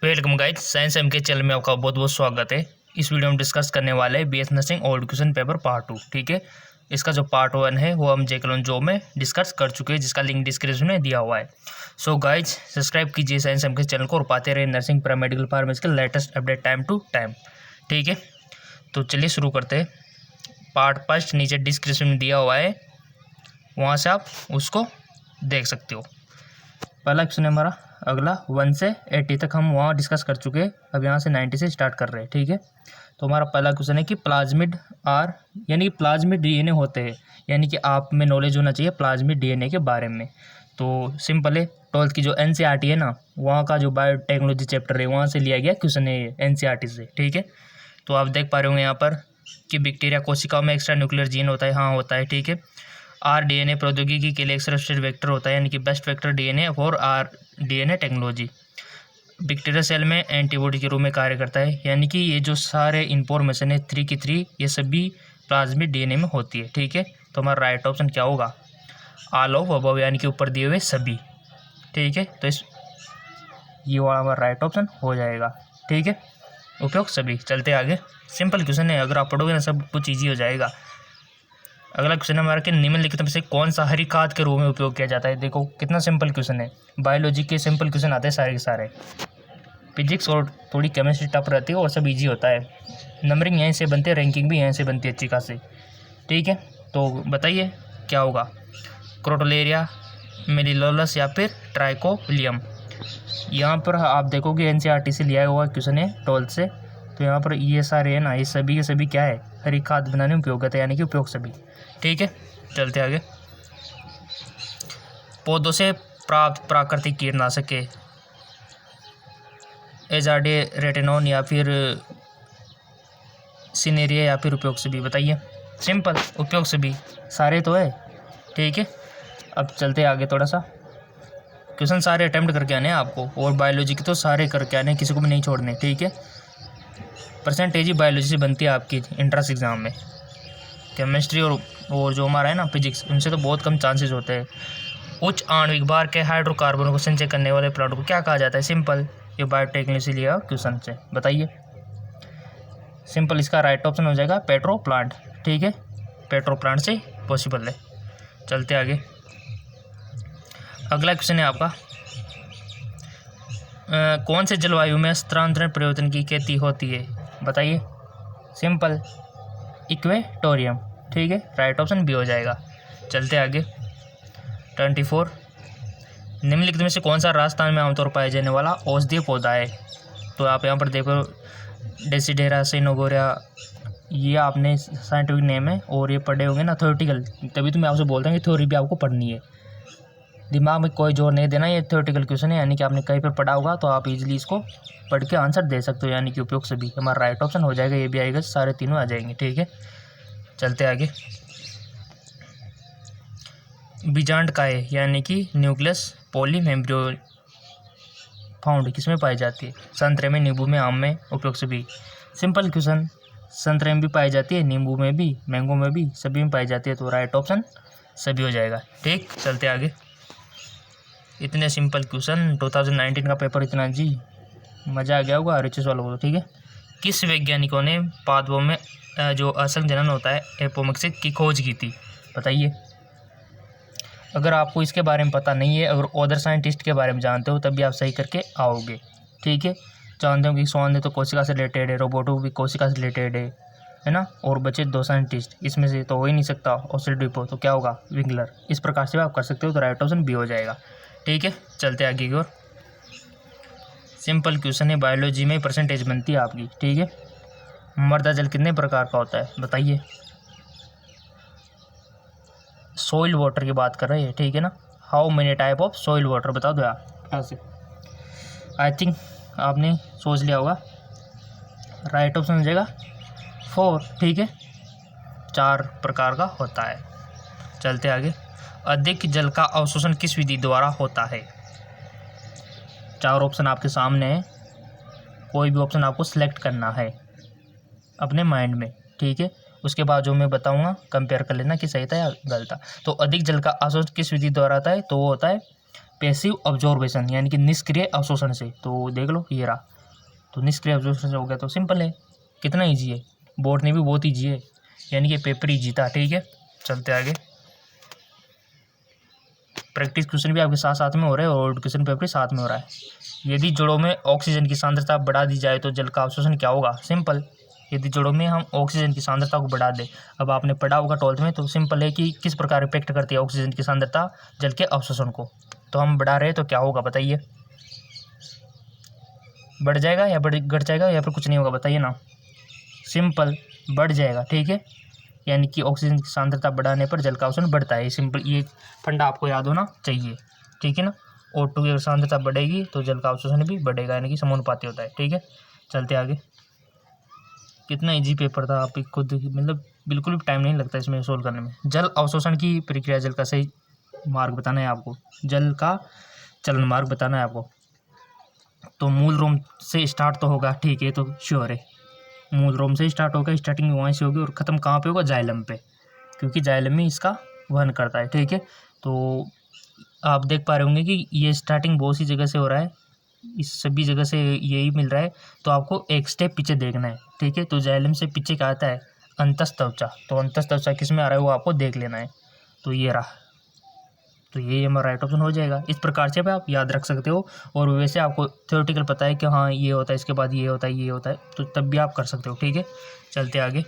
Welcome guys, science M के channel में आपका बहुत बहुत स्वागत है। इस वीडियो में डिस्कस करने वाले हैं BS nursing old question paper part 2। ठीक है, इसका जो पार्ट 1 है वो हम जेके जॉब में डिस्कस कर चुके हैं, जिसका लिंक डिस्क्रिप्शन में दिया हुआ है। सो गाइज, सब्सक्राइब कीजिए साइंस एम के चैनल को और पाते रहे नर्सिंग पैरामेडिकल फार्मेसी के latest update time to time. ठीक है, तो चलिए शुरू करते हैं। पार्ट फर्स्ट नीचे डिस्क्रिप्शन में दिया हुआ है, वहाँ से आप उसको देख सकते हो। पहला क्वेश्चन है हमारा, अगला 1 से 80 तक हम वहाँ डिस्कस कर चुके हैं। अब यहाँ से 90 से स्टार्ट कर रहे हैं। ठीक है, तो हमारा पहला क्वेश्चन है कि प्लाज्मिड आर यानी कि प्लाज्मिड डीएनए होते हैं, यानी कि आप में नॉलेज होना चाहिए प्लाज्मिड डीएनए के बारे में। तो सिंपल है, 12th की जो एनसीईआरटी है ना, वहाँ का जो बायोटेक्नोलॉजी चैप्टर है वहाँ से लिया गया क्वेश्चन है एनसीईआरटी से। ठीक है, तो आप देख पा रहे होंगे यहाँ पर कि बैक्टीरिया कोशिकाओं में एक्स्ट्रा न्यूक्लियर जीन होता है। हाँ, होता है। ठीक है, आर डीएनए प्रौद्योगिकी के लिए एक्सट्रेस्टेड वेक्टर होता है, यानी कि best vector DNA for R DNA technology. Bacteria cell में एंटीबॉडी के रूप में कार्य करता है, यानी कि ये जो सारे इंफॉर्मेशन है 3 की 3 ये सभी प्लाज्मिड डीएनए में होती है। ठीक है, तो हमारा राइट ऑप्शन क्या होगा? ऑल ऑफ अबव, यानी कि ऊपर दिए हुए सभी। ठीक है, तो इस ये वाला हमारा राइट ऑप्शन हो जाएगा। ठीक है, उपयोग सभी। चलते आगे, सिंपल क्वेश्चन है, अगर आप पढ़ोगे ना सब कुछ ईजी हो जाएगा। अगला क्वेश्चन हमारा कि निम्नलिखित में से कौन सा हरी खाद के रूप में उपयोग किया जाता है? देखो कितना सिंपल क्वेश्चन है, बायोलॉजी के सिंपल क्वेश्चन आते हैं सारे के सारे। फिजिक्स और थोड़ी केमिस्ट्री टफ रहती है और सब इजी होता है। नंबरिंग यहीं से बनती है, रैंकिंग भी यहीं से बनती है अच्छी खासी। ठीक है, तो बताइए क्या होगा? क्रोटोलेरिया, मेलिलोलस या फिर ट्राइकोलियम। यहाँ पर आप देखोगे एनसीईआरटी से लिया हुआ क्वेश्चन है 12th से, तो यहाँ पर ये सारे है ना, ये सभी के सभी क्या है? हरी खाद बनाने में उपयोग होता है, यानी कि उपयोग सभी। ठीक है, चलते आगे। पौधों से प्राप्त प्राकृतिक कीटनाशक के एजार्डे, रेटिनोन या फिर सिनेरिया या फिर उपयोग सभी। बताइए, सिंपल उपयोग सभी, सारे तो है। ठीक है, अब चलते आगे। थोड़ा सा क्वेश्चन सारे अटेम्प्ट करके आने हैं आपको, और बायोलॉजी के तो सारे करके आने, किसी को भी नहीं छोड़ने। ठीक है, परसेंटेज ही बायोलॉजी से बनती है आपकी एंट्रेंस एग्जाम में। केमिस्ट्री और जो हमारा है ना फिजिक्स, उनसे तो बहुत कम चांसेस होते हैं। उच्च आणविक भार के हाइड्रोकार्बनों को संचय करने वाले प्लांट को क्या कहा जाता है? सिंपल, ये बायोटेक्नोलॉजी लिया क्वेश्चन से। बताइए, सिंपल इसका राइट ऑप्शन हो जाएगा पेट्रो प्लांट। ठीक है, पेट्रो प्लांट से पॉसिबल है। चलते आगे, अगला क्वेश्चन है आपका, कौन से जलवायु में स्थानांतरण परिवर्तन की खेती होती है? बताइए, सिंपल, इक्वेटोरियम। ठीक है, राइट ऑप्शन भी हो जाएगा। चलते आगे, 24, निम्नलिखित में से कौन सा राजस्थान में आमतौर पर पाया जाने वाला औषधीय पौधा है? तो आप यहाँ पर देखो, डेसिडेरा सिनोगोरिया, ये आपने साइंटिफिक नेम है और ये पढ़े होंगे ना थ्योरेटिकल, तभी तो मैं आपसे बोलता हूँ कि थ्योरी भी आपको पढ़नी है, दिमाग में कोई जोर नहीं देना। ये थ्योरेटिकल क्वेश्चन है, यानी कि आपने कहीं पर पढ़ा होगा तो आप इजीली इसको पढ़ के आंसर दे सकते हो, यानी कि उपयोग सभी हमारा राइट ऑप्शन हो जाएगा। ये भी आएगा, सारे तीनों आ जाएंगे। ठीक है, चलते आगे। बीजांड काय, यानी कि न्यूक्लियस पॉलीमेम्ब्रियो फाउंड किसमें पाई जाती है? संतरे में, नींबू में, आम में, उपयोग सभी। सिंपल क्वेश्चन, संतरे में भी पाई जाती है, नींबू में भी, मैंगो में भी, सभी में पाई जाती है, तो राइट ऑप्शन सभी हो जाएगा। ठीक, चलते आगे। इतने सिंपल क्वेश्चन, 2019 का पेपर इतना जी मज़ा आ गया होगा RHS वालों को। ठीक है, किस वैज्ञानिकों ने पादपों में जो असंजनन होता है एपोमिक्सिस की खोज की थी? बताइए, अगर आपको इसके बारे में पता नहीं है, अगर अदर साइंटिस्ट के बारे में जानते हो तब भी आप सही करके आओगे। ठीक है, जानते हो कि स्वान तो कोशिका से रिलेटेड है, रोबोटो भी कोशिका से रिलेटेड है ना, और बचे 2 साइंटिस्ट, इसमें से तो हो ही नहीं सकता ऑस्ट्रेडिपो, तो क्या होगा? विंगलर। इस प्रकार से आप कर सकते हो, तो राइट ऑप्शन भी हो जाएगा। ठीक है, चलते आगे की ओर। सिंपल क्वेश्चन है, बायोलॉजी में परसेंटेज बनती है आपकी। ठीक है, मृदा जल कितने प्रकार का होता है? बताइए, सॉइल वाटर की बात कर रहे हैं। ठीक है ना, how many type of soil water? बता दो यार ऐसे। आई थिंक आपने सोच लिया होगा, राइट ऑप्शन हो जाएगा 4। ठीक है, 4 प्रकार का होता है। चलते आगे, अधिक जल का अवशोषण किस विधि द्वारा होता है? 4 ऑप्शन आपके सामने है, कोई भी ऑप्शन आपको सिलेक्ट करना है अपने माइंड में। ठीक है, उसके बाद जो मैं बताऊंगा कंपेयर कर लेना कि सही था या गलत था। तो अधिक जल का अवशोषण किस विधि द्वारा होता है? तो वो होता है पैसिव ऑब्जॉर्बेशन, यानी कि निष्क्रिय अवशोषण से। तो देख लो, ये रहा तो निष्क्रिय ऑब्जर्वेशन हो गया। तो सिंपल है, कितना ईजी है, बॉटनी भी बहुत ईजी है, यानी कि पेपर ईजी था। ठीक है, चलते आगे। प्रैक्टिस क्वेश्चन भी आपके साथ साथ में हो रहे हैं और क्वेश्चन पेपर भी साथ में हो रहा है। यदि जड़ों में ऑक्सीजन की सांद्रता बढ़ा दी जाए तो जल का अवशोषण क्या होगा? सिंपल, यदि जड़ों में हम ऑक्सीजन की सांद्रता को बढ़ा दें, अब आपने पढ़ा होगा 12th में, तो सिंपल है कि किस प्रकार इफेक्ट करती है ऑक्सीजन की सांद्रता जल के अवशोषण को। तो हम बढ़ा रहे हैं तो क्या होगा बताइए, बढ़ जाएगा या घट जाएगा या फिर कुछ नहीं होगा बताइए ना। सिंपल, बढ़ जाएगा। ठीक है, यानी कि ऑक्सीजन की सांद्रता बढ़ाने पर जल का अवशोषण बढ़ता है। सिंपल, ये फंडा आपको याद होना चाहिए। ठीक है ना, O2 की सांद्रता बढ़ेगी तो जल का अवशोषण भी बढ़ेगा, यानी कि समानुपाती होता है। ठीक है, चलते आगे। कितना इजी पेपर था, आप खुद मतलब बिल्कुल भी टाइम नहीं लगता इसमें सोल्व करने में। जल अवशोषण की प्रक्रिया, जल का सही मार्ग बताना है आपको, जल का चलन मार्ग बताना है आपको। तो मूल रोम से स्टार्ट तो होगा, ठीक है, तो श्योर है मूल रोम से स्टार्ट होगा, स्टार्टिंग वहीं से होगी और ख़त्म कहाँ पे होगा? जाइलम पे, क्योंकि जाइलम में इसका वहन करता है। ठीक है, तो आप देख पा रहे होंगे कि ये स्टार्टिंग बहुत सी जगह से हो रहा है, इस सभी जगह से यही मिल रहा है, तो आपको एक स्टेप पीछे देखना है। ठीक है, तो जाइलम से पीछे क्या आता है? अंतस्तवचा। तो अंतस्तवचा किस में आ रहा है वो आपको देख लेना है। तो ये रहा, तो ये हमारा राइट ऑप्शन हो जाएगा। इस प्रकार से भी आप याद रख सकते हो, और वैसे आपको थ्योरेटिकल पता है कि हाँ ये होता है, इसके बाद ये होता है, ये होता है, तो तब भी आप कर सकते हो। ठीक है, चलते आगे।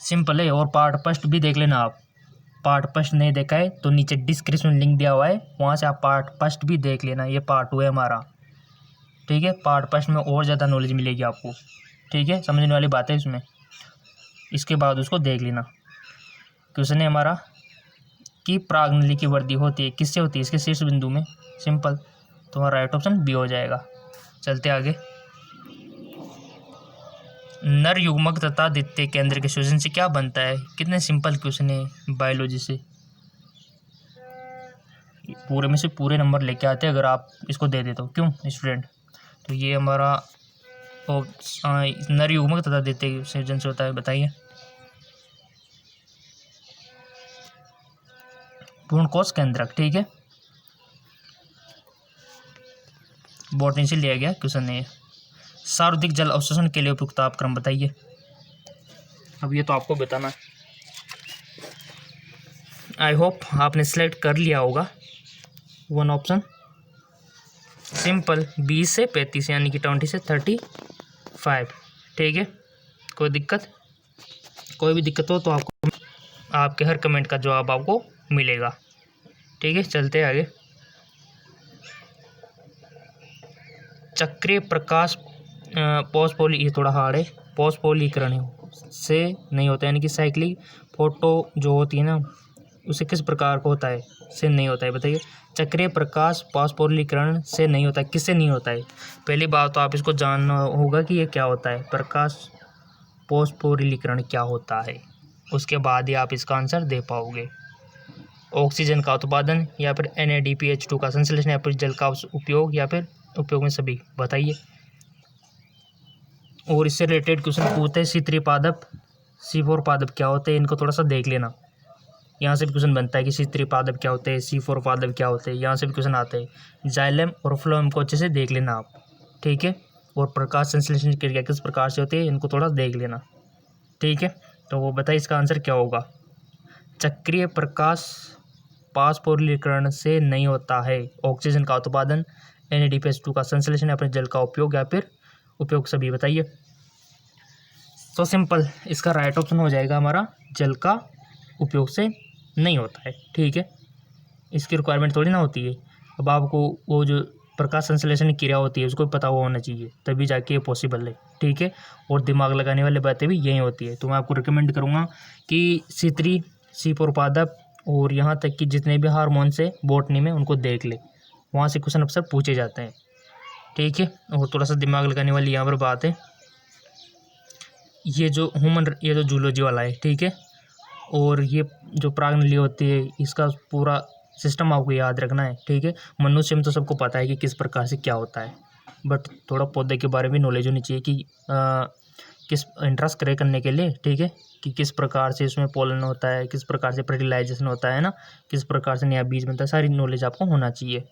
सिंपल है, और पार्ट फर्स्ट भी देख लेना आप। पार्ट फर्स्ट नहीं देखा है तो नीचे डिस्क्रिप्शन लिंक दिया हुआ है, वहाँ से आप पार्ट फर्स्ट भी देख लेना। ये पार्ट 2 है हमारा। ठीक है, पार्ट फर्स्ट में और ज़्यादा नॉलेज मिलेगी आपको। ठीक है, समझने वाली बात है इसमें, इसके बाद उसको देख लेना। क्वेश्चन है हमारा कि प्राग्नली की वृद्धि होती है, किससे होती है? इसके शीर्ष बिंदु में। सिंपल, तो हमारा राइट ऑप्शन बी हो जाएगा। चलते आगे। नर युग्मक तथा द्वितीय केंद्र के सूजन से क्या बनता है? कितने सिंपल क्वेश्चन है बायोलॉजी से, पूरे में से पूरे नंबर लेके आते हैं अगर आप इसको दे देते हो। क्यों स्टूडेंट? तो ये हमारा नर युग्मक तथा द्वितीय सूजन से होता है, बताइए। पूर्णकोश केंद्रक। ठीक है, बॉटनी से लिया गया क्वेश्चन है। सर्वाधिक जल अवशोषण के लिए उपयुक्त तापक्रम बताइए। अब ये तो आपको बताना है, आई होप आपने सेलेक्ट कर लिया होगा वन ऑप्शन। सिंपल, 20 से 35, यानी कि 20 से 35। ठीक है, कोई दिक्कत, कोई भी दिक्कत हो तो आपको आपके हर कमेंट का जवाब आपको मिलेगा। ठीक है, चलते आगे। चक्रीय प्रकाश पॉस्पोली, ये थोड़ा हार्ड है, पॉस्पोलीकरण से नहीं होता, यानी कि साइक्लिक फोटो जो होती है ना, उसे किस प्रकार का होता है? से नहीं होता है, बताइए। चक्रीय प्रकाश पॉस्पोलीकरण से नहीं होता है, किससे नहीं होता है? पहली बात तो आप इसको जानना होगा कि ये क्या होता है, प्रकाश पॉस्पोरीकरण क्या होता है, उसके बाद ही आप इसका आंसर दे पाओगे। ऑक्सीजन का उत्पादन, या फिर NADPH2 का संश्लेषण, या फिर जल का उपयोग, या फिर उपयोग में सभी, बताइए। और इससे रिलेटेड क्वेश्चन पूछते हैं C3 पादप, C4 पादप क्या होते हैं, इनको थोड़ा सा देख लेना। यहाँ से भी क्वेश्चन बनता है कि C3 पादप क्या होते हैं, C4 पादप क्या होते हैं, यहाँ से भी क्वेश्चन आते हैं। जाइलम और फ्लोएम को अच्छे से देख लेना आप। ठीक है, और प्रकाश संश्लेषण की क्रिया किस प्रकार से होती है, इनको थोड़ा देख लेना। ठीक है, तो वो बताइए इसका आंसर क्या होगा। चक्रीय प्रकाश पॉस्पोरीकरण से नहीं होता है, ऑक्सीजन का उत्पादन, NADPH2 का संश्लेषण, या फिर जल का उपयोग, या फिर उपयोग सभी, बताइए। तो सिंपल, इसका राइट ऑप्शन हो जाएगा हमारा जल का उपयोग से नहीं होता है। ठीक है, इसकी रिक्वायरमेंट थोड़ी ना होती है। अब आपको वो जो प्रकाश संश्लेषण की क्रिया होती है उसको पता हुआ होना चाहिए, तभी जाके ये पॉसिबल है। ठीक है, और दिमाग लगाने वाली बातें भी यही होती है। तो मैं आपको रिकमेंड करूँगा कि C3 C4 पादप और यहाँ तक कि जितने भी हार्मोन्स है बॉटनी में उनको देख ले, वहाँ से क्वेश्चन अक्सर पूछे जाते हैं। ठीक है, और थोड़ा सा दिमाग लगाने वाली यहाँ पर बात है, ये जो ये जो जूलॉजी वाला है, ठीक है, और ये जो प्राग्नली होती है इसका पूरा सिस्टम आपको याद रखना है। ठीक है, मनुष्य में तो सबको पता है कि किस प्रकार से क्या होता है, बट थोड़ा पौधे के बारे में नॉलेज होनी चाहिए कि किस इंटरेस्ट करे करने के लिए। ठीक है, कि किस प्रकार से इसमें पोलन होता है, किस प्रकार से फर्टिलाइजेशन होता है ना, किस प्रकार से नया बीज बनता है, सारी नॉलेज आपको होना चाहिए।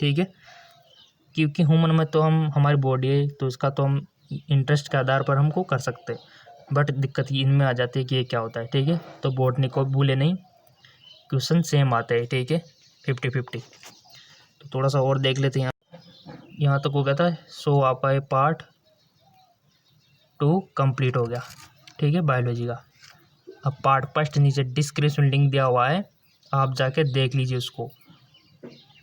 ठीक है, क्योंकि ह्यूमन में तो हम हमारी बॉडी है तो इसका तो हम इंटरेस्ट के आधार पर हमको कर सकते हैं, बट दिक्कत इनमें आ जाती है कि ये क्या होता है। ठीक है, तो बॉटनी को भूले नहीं, क्वेश्चन सेम आते हैं। ठीक है, 50-50। तो थोड़ा सा और देख लेते हैं। यहाँ तक हो गया था, सो आप आए पार्ट 2 कंप्लीट हो गया। ठीक है, बायोलॉजी का। अब पार्ट फर्स्ट नीचे डिस्क्रिप्शन लिंक दिया हुआ है, आप जाके देख लीजिए उसको,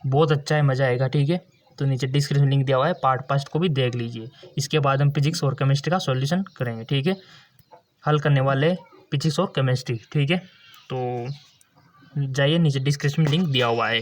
बहुत अच्छा है, मज़ा आएगा। ठीक है, तो नीचे डिस्क्रिप्शन लिंक दिया हुआ है, पार्ट फर्स्ट को भी देख लीजिए। इसके बाद हम फिजिक्स और केमिस्ट्री का सॉल्यूशन करेंगे। ठीक है, हल करने वाले फिजिक्स और केमिस्ट्री। ठीक है, तो जाइए, नीचे डिस्क्रिप्शन लिंक दिया हुआ है।